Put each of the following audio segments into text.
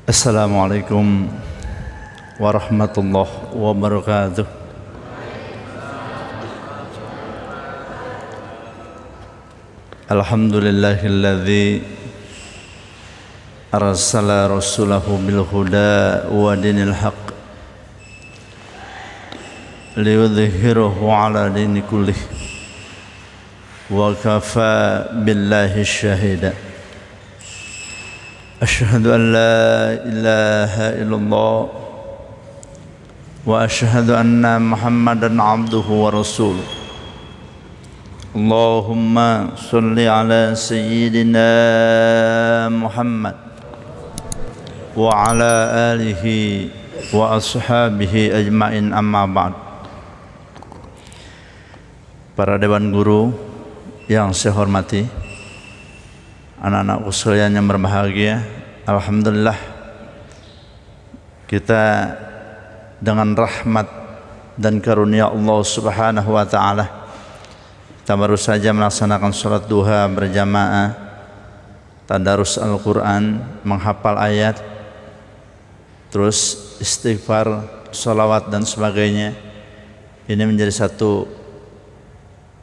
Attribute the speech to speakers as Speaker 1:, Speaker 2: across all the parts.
Speaker 1: Assalamualaikum warahmatullahi wabarakatuh. Alhamdulillahilladzi arsala rasulahu bil huda wa dinil haqq liyudhhirahu ala dini kullih wa kafa billahi syahida. Asyhadu an la ilaha illallah wa asyhadu anna Muhammadan abduhu wa rasuluh. Allahumma salli ala sayyidina Muhammad wa ala alihi wa ashabihi ajma'in, amma ba'd. Para dewan guru yang saya hormati, anak-anakku sekalian yang berbahagia, alhamdulillah kita dengan rahmat dan karunia Allah Subhanahu wa taala, kita baru saja melaksanakan salat duha berjamaah, tadarus Al-Qur'an, menghafal ayat, terus istighfar, salawat dan sebagainya. Ini menjadi satu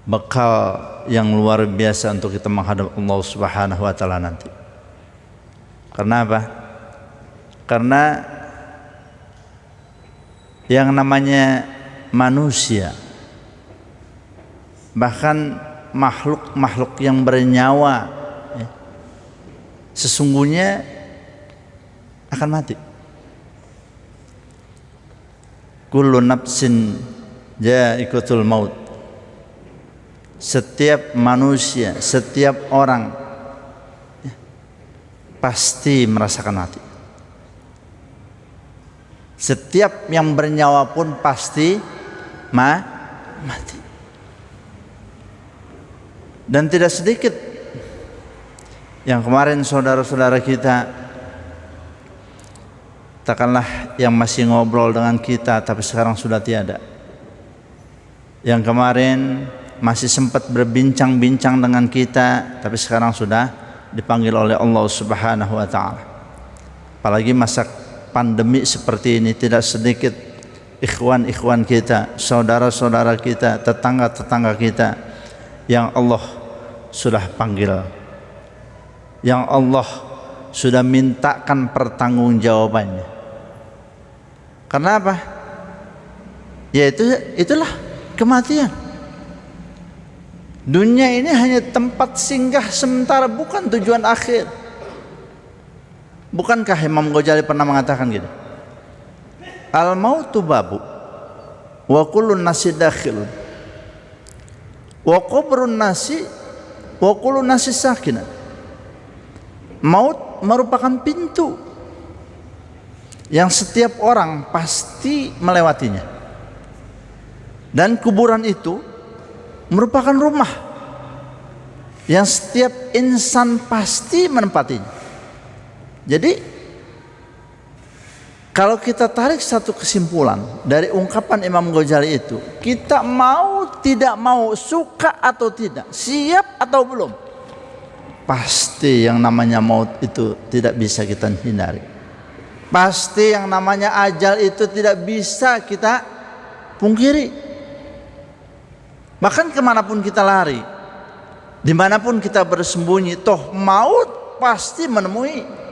Speaker 1: bekal yang luar biasa untuk kita menghadap Allah Subhanahu wa taala nanti. Karena apa? Karena yang namanya manusia, bahkan makhluk-makhluk yang bernyawa, sesungguhnya akan mati. Kullu nafsin ja'iqatul maut. Setiap manusia, setiap orang pasti merasakan mati. Setiap yang bernyawa pun pasti mati. Dan tidak sedikit yang kemarin saudara-saudara kita, katakanlah yang masih ngobrol dengan kita tapi sekarang sudah tiada, yang kemarin masih sempat berbincang-bincang dengan kita tapi sekarang sudah dipanggil oleh Allah Subhanahu wa taala. Apalagi masa pandemi seperti ini, tidak sedikit ikhwan-ikhwan kita, saudara-saudara kita, tetangga-tetangga kita yang Allah sudah panggil, yang Allah sudah mintakan pertanggungjawabannya. Karena apa? Itulah kematian. Dunia ini hanya tempat singgah sementara, bukan tujuan akhir. Bukankah Imam Ghazali pernah mengatakan gitu? Al-mautu babu wa kullun nasi dakhilun wa qabrun nasi wa kullun nasi sakinah. Maut merupakan pintu yang setiap orang pasti melewatinya, dan kuburan itu merupakan rumah yang setiap insan pasti menempatinya. Jadi kalau kita tarik satu kesimpulan dari ungkapan Imam Ghazali itu, kita mau tidak mau, suka atau tidak, siap atau belum, pasti yang namanya maut itu tidak bisa kita hindari. Pasti yang namanya ajal itu tidak bisa kita pungkiri. Bahkan kemanapun kita lari, dimanapun kita bersembunyi, toh maut pasti menemui.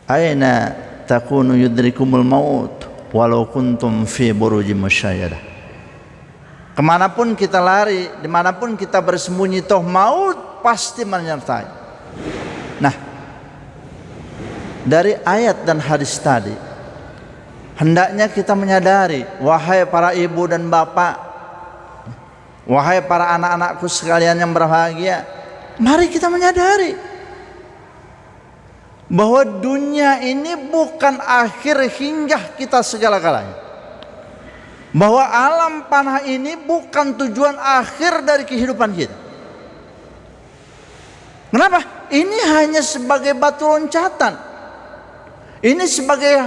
Speaker 1: Aina takunu yudrikumul maut walau kuntum fi burujim musyayadah. Kemanapun kita lari, dimanapun kita bersembunyi, toh maut pasti menyertai. Nah, dari ayat dan hadis tadi, hendaknya kita menyadari, wahai para ibu dan bapak, wahai para anak-anakku sekalian yang berbahagia, mari kita menyadari bahwa dunia ini bukan akhir hingga kita segala-galanya. Bahwa alam panah ini bukan tujuan akhir dari kehidupan kita. Kenapa? Ini hanya sebagai batu loncatan. Ini sebagai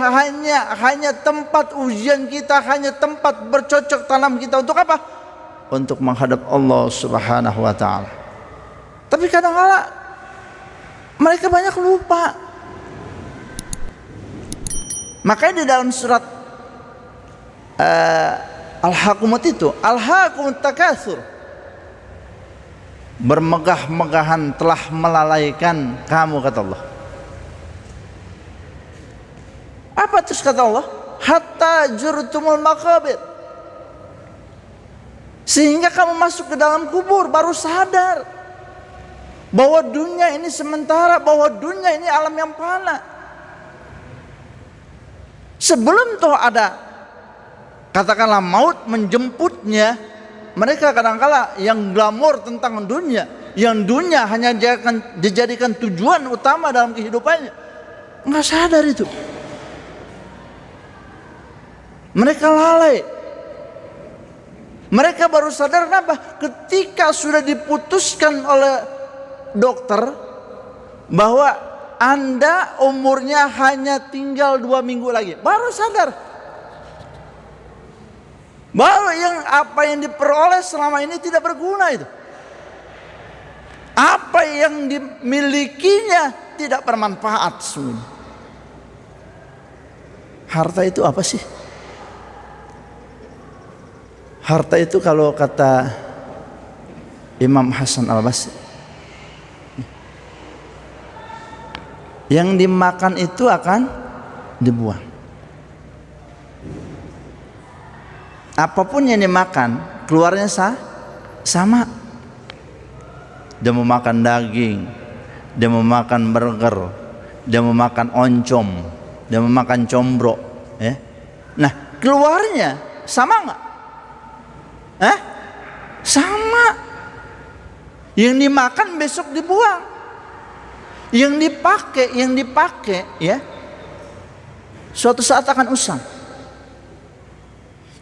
Speaker 1: hanya tempat ujian kita, hanya tempat bercocok tanam kita. Untuk apa? Untuk menghadap Allah Subhanahu wa taala. Tapi kadang-kala mereka banyak lupa. Makanya di dalam surat Al-Hakumut itu, Al-Hakumut Takatsur, bermegah-megahan telah melalaikan kamu, kata Allah. Apa terus kata Allah? Hatta jurtumul maqabir, sehingga kamu masuk ke dalam kubur baru sadar bahwa dunia ini sementara, bahwa dunia ini alam yang fana. Sebelum toh ada, katakanlah, maut menjemputnya, mereka kadangkala yang glamor tentang dunia, yang dunia hanya dijadikan tujuan utama dalam kehidupannya, nggak sadar itu. Mereka lalai. Mereka baru sadar kenapa? Ketika sudah diputuskan oleh dokter bahwa Anda umurnya hanya tinggal 2 minggu lagi, baru sadar. Baru apa yang diperoleh selama ini tidak berguna itu. Apa yang dimilikinya tidak bermanfaat semuanya. Harta itu apa sih? Harta itu kalau kata Imam Hasan Al-Basri, yang dimakan itu akan dibuang. Apapun yang dimakan, keluarnya sama. Dia mau makan daging, dia mau makan burger, dia mau makan oncom, dia mau makan combro, ya. Nah, keluarnya sama nggak? Sama. Yang dimakan besok dibuang. Yang dipakai ya, suatu saat akan usang.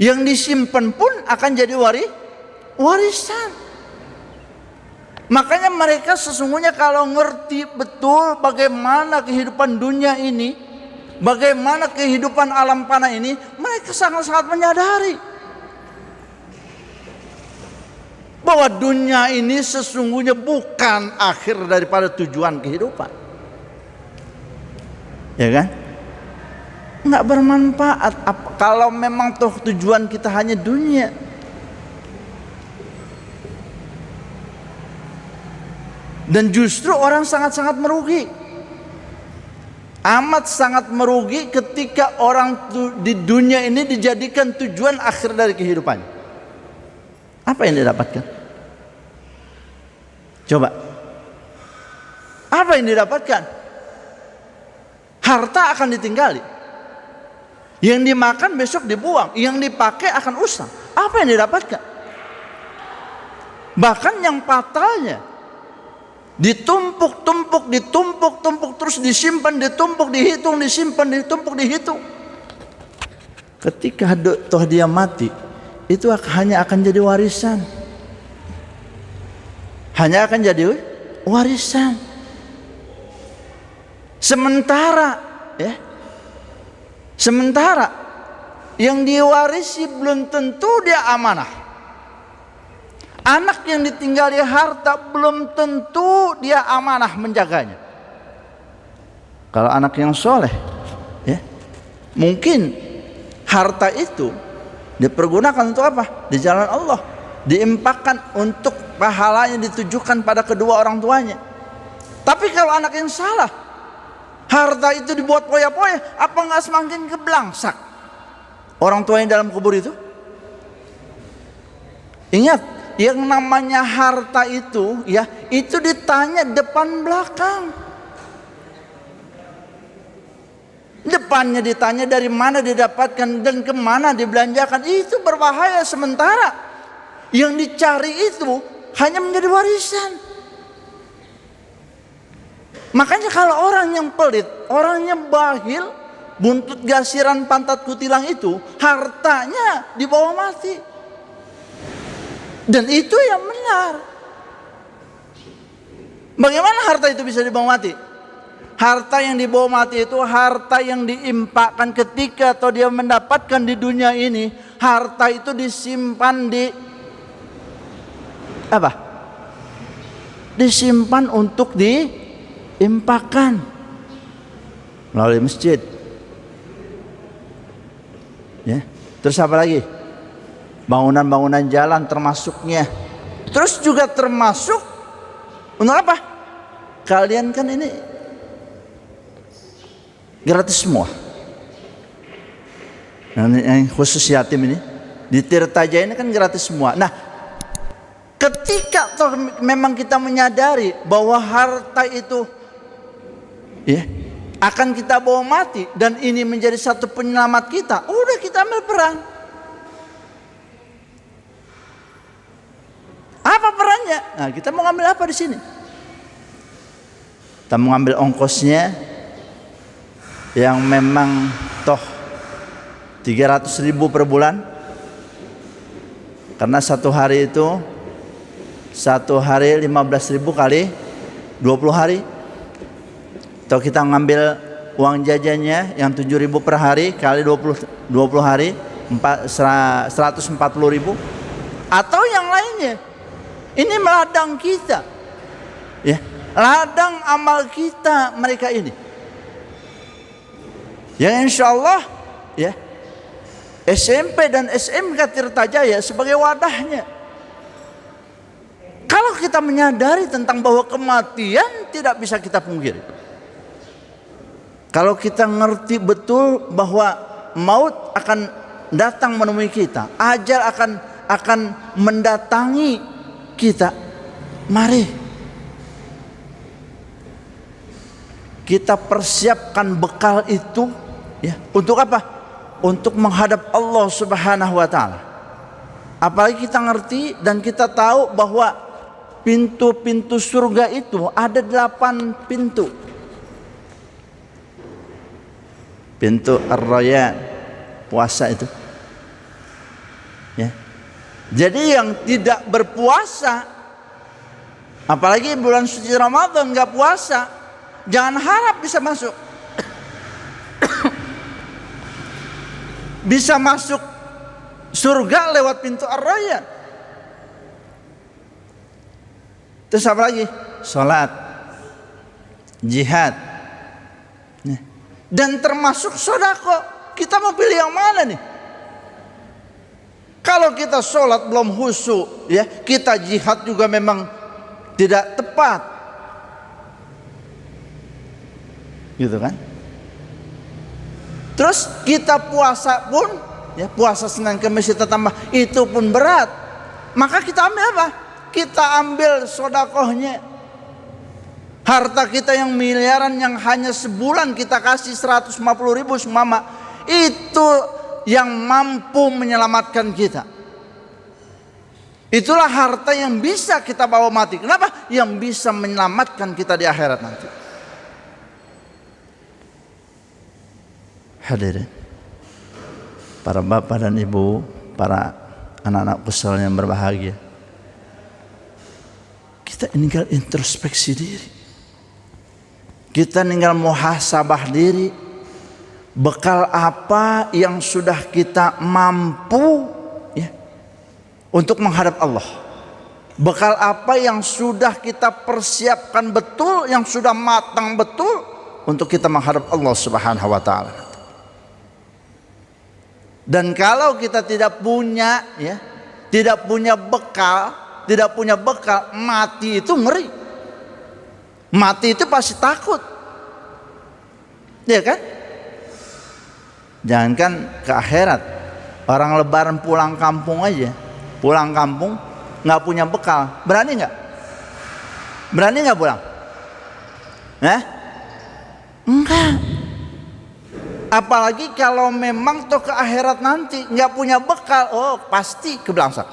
Speaker 1: Yang disimpan pun akan jadi warisan. Makanya mereka sesungguhnya kalau ngerti betul bagaimana kehidupan dunia ini, bagaimana kehidupan alam fana ini, mereka sangat-sangat menyadari bahwa dunia ini sesungguhnya bukan akhir daripada tujuan kehidupan, ya kan? Nggak bermanfaat kalau memang toh tujuan kita hanya dunia. Dan justru orang sangat-sangat merugi, amat sangat merugi ketika orang di dunia ini dijadikan tujuan akhir dari kehidupannya. Apa yang didapatkan? Coba. Apa yang didapatkan? Harta akan ditinggali. Yang dimakan besok dibuang, yang dipakai akan usang. Apa yang didapatkan? Bahkan yang fatalnya, ditumpuk terus disimpan, ditumpuk, dihitung, disimpan, ditumpuk, dihitung. Ketika toh dia mati, itu hanya akan jadi warisan. Hanya akan jadi warisan. Sementara yang diwarisi belum tentu dia amanah. Anak yang ditinggali harta belum tentu dia amanah menjaganya. Kalau anak yang soleh, ya, mungkin harta itu dipergunakan untuk apa? Di jalan Allah, diimpakkan untuk pahalanya ditujukan pada kedua orang tuanya. Tapi kalau anak yang salah, harta itu dibuat poya-poya, apa nggak semakin keblangsak orang tuanya dalam kubur itu? Ingat, yang namanya harta itu, ya, itu ditanya depan belakang. Depannya ditanya dari mana didapatkan dan kemana dibelanjakan. Itu berbahaya. Sementara yang dicari itu hanya menjadi warisan. Makanya kalau orang yang pelit, orang yang bahil, buntut gasiran pantat kutilang itu, hartanya dibawa mati. Dan itu yang benar. Bagaimana harta itu bisa dibawa mati? Harta yang dibawa mati itu harta yang diimpakkan ketika atau dia mendapatkan di dunia ini. Harta itu disimpan disimpan untuk diimpakkan melalui masjid, Ya. Terus apa lagi? Bangunan-bangunan jalan termasuknya. Terus juga termasuk untuk apa? Kalian kan ini gratis semua. Yang khusus yatim ini di Tirta Jaya ini kan gratis semua. Nah, ketika toh memang kita menyadari bahwa harta itu ya akan kita bawa mati dan ini menjadi satu penyelamat kita, udah kita ambil peran. Apa perannya? Nah, kita mau ngambil apa di sini? Kita mau ngambil ongkosnya yang memang toh 300.000 per bulan, karena satu hari 15.000 kali 20 hari. Atau kita ngambil uang jajannya yang 7.000 per hari kali 20 hari 140.000, atau yang lainnya. Ini ladang kita, ya, ladang amal kita mereka ini. Yang insya Allah, ya, SMP dan SMK Tirta Jaya sebagai wadahnya. Kalau kita menyadari tentang bahwa kematian tidak bisa kita pungkiri, kalau kita ngerti betul bahwa maut akan datang menemui kita, ajal akan mendatangi kita, mari kita persiapkan bekal itu, ya, untuk apa? Untuk menghadap Allah Subhanahu wa taala. Apalagi kita ngerti dan kita tahu bahwa pintu-pintu surga itu ada 8 pintu. Pintu Ar-Rayyan, puasa itu. Ya. Jadi yang tidak berpuasa, apalagi bulan suci Ramadan nggak puasa, jangan harap bisa masuk. Bisa masuk surga lewat pintu Ar-Rayyan. Terus apa lagi? Salat, jihad, dan termasuk sedekah. Kita mau pilih yang mana nih? Kalau kita sholat belum khusyuk, ya, kita jihad juga memang tidak tepat, gitu kan? Terus kita puasa pun, ya, puasa Senin Kamis kita tambah, itu pun berat. Maka kita ambil apa? Kita ambil sedekahnya. Harta kita yang miliaran yang hanya sebulan kita kasih 150.000 semama, itu yang mampu menyelamatkan kita. Itulah harta yang bisa kita bawa mati. Kenapa? Yang bisa menyelamatkan kita di akhirat nanti. Hadirin, para bapak dan ibu, para anak-anak kusal yang berbahagia, kita tinggal introspeksi diri. Kita tinggal muhasabah diri. Bekal apa yang sudah kita mampu, ya, untuk menghadap Allah? Bekal apa yang sudah kita persiapkan betul, yang sudah matang betul untuk kita menghadap Allah Subhanahu wa taala? Dan kalau kita tidak punya, ya, tidak punya bekal, mati itu ngeri. Mati itu pasti takut, ya kan? Jangankan ke akhirat, orang lebaran pulang kampung aja, pulang kampung nggak punya bekal, berani nggak? Berani nggak pulang? Enggak. Apalagi kalau memang toh ke akhirat nanti nggak punya bekal, oh pasti kebelangsak.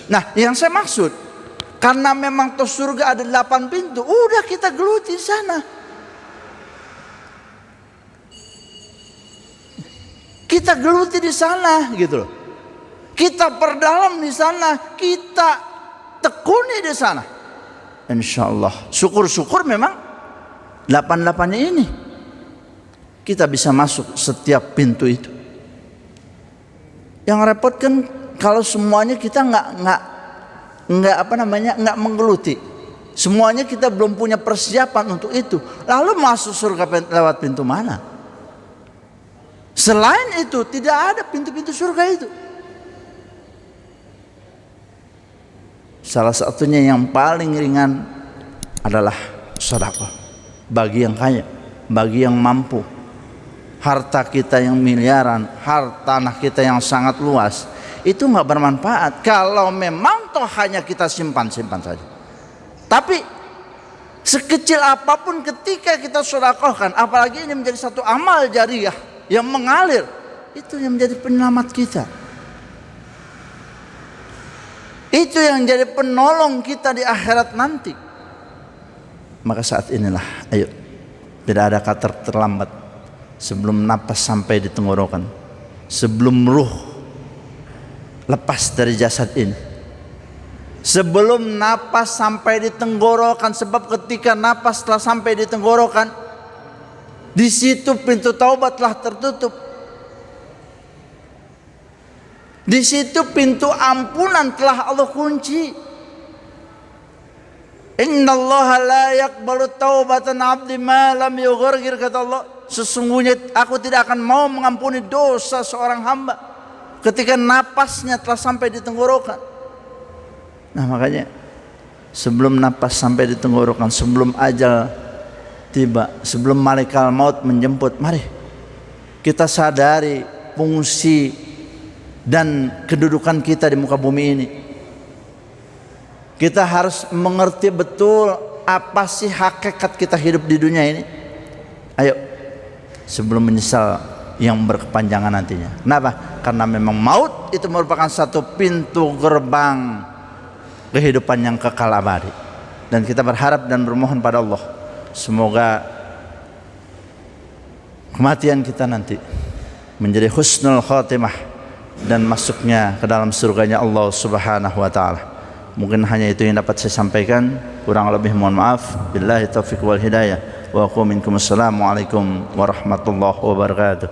Speaker 1: Nah, yang saya maksud, karena memang toh surga ada 8 pintu, udah kita geluti di sana. Kita geluti di sana, gitu loh. Kita perdalam di sana, kita tekuni di sana. Insya Allah, syukur-syukur memang 8-8-nya ini kita bisa masuk setiap pintu itu. Yang repot kan kalau semuanya kita nggak menggeluti. Semuanya kita belum punya persiapan untuk itu. Lalu masuk surga lewat pintu mana? Selain itu tidak ada pintu-pintu surga itu. Salah satunya yang paling ringan adalah sedekah bagi yang kaya, bagi yang mampu. Harta kita yang miliaran, harta tanah kita yang sangat luas, itu nggak bermanfaat kalau memang toh hanya kita simpan saja. Tapi sekecil apapun ketika kita sedekahkan, apalagi ini menjadi satu amal jariah yang mengalir, itu yang menjadi penyelamat kita. Itu yang jadi penolong kita di akhirat nanti. Maka saat inilah, ayo, tidak ada kata terlambat. Sebelum napas sampai di tenggorokan, sebelum ruh lepas dari jasad ini, sebelum napas sampai di tenggorokan, sebab ketika napas telah sampai di tenggorokan, di situ pintu taubat telah tertutup. Di situ pintu ampunan telah Allah kunci. Innallaha la yaqbalu taubatan 'abdi ma lam yughargir, kata Allah. Sesungguhnya aku tidak akan mau mengampuni dosa seorang hamba ketika napasnya telah sampai di tenggorokan. Nah makanya sebelum napas sampai di tenggorokan, sebelum ajal tiba, sebelum malaikat maut menjemput, mari kita sadari fungsi dan kedudukan kita di muka bumi ini. Kita harus mengerti betul apa sih hakikat kita hidup di dunia ini. Ayo, sebelum menyesal yang berkepanjangan nantinya. Kenapa? Karena memang maut itu merupakan satu pintu gerbang kehidupan yang kekal abadi. Dan kita berharap dan bermohon pada Allah, semoga kematian kita nanti menjadi husnul khotimah dan masuknya ke dalam surganya Allah Subhanahu wa taala. Mungkin hanya itu yang dapat saya sampaikan, kurang lebih mohon maaf. Billahi taufiq wal hidayah. Wa assalamualaikum warahmatullahi wabarakatuh.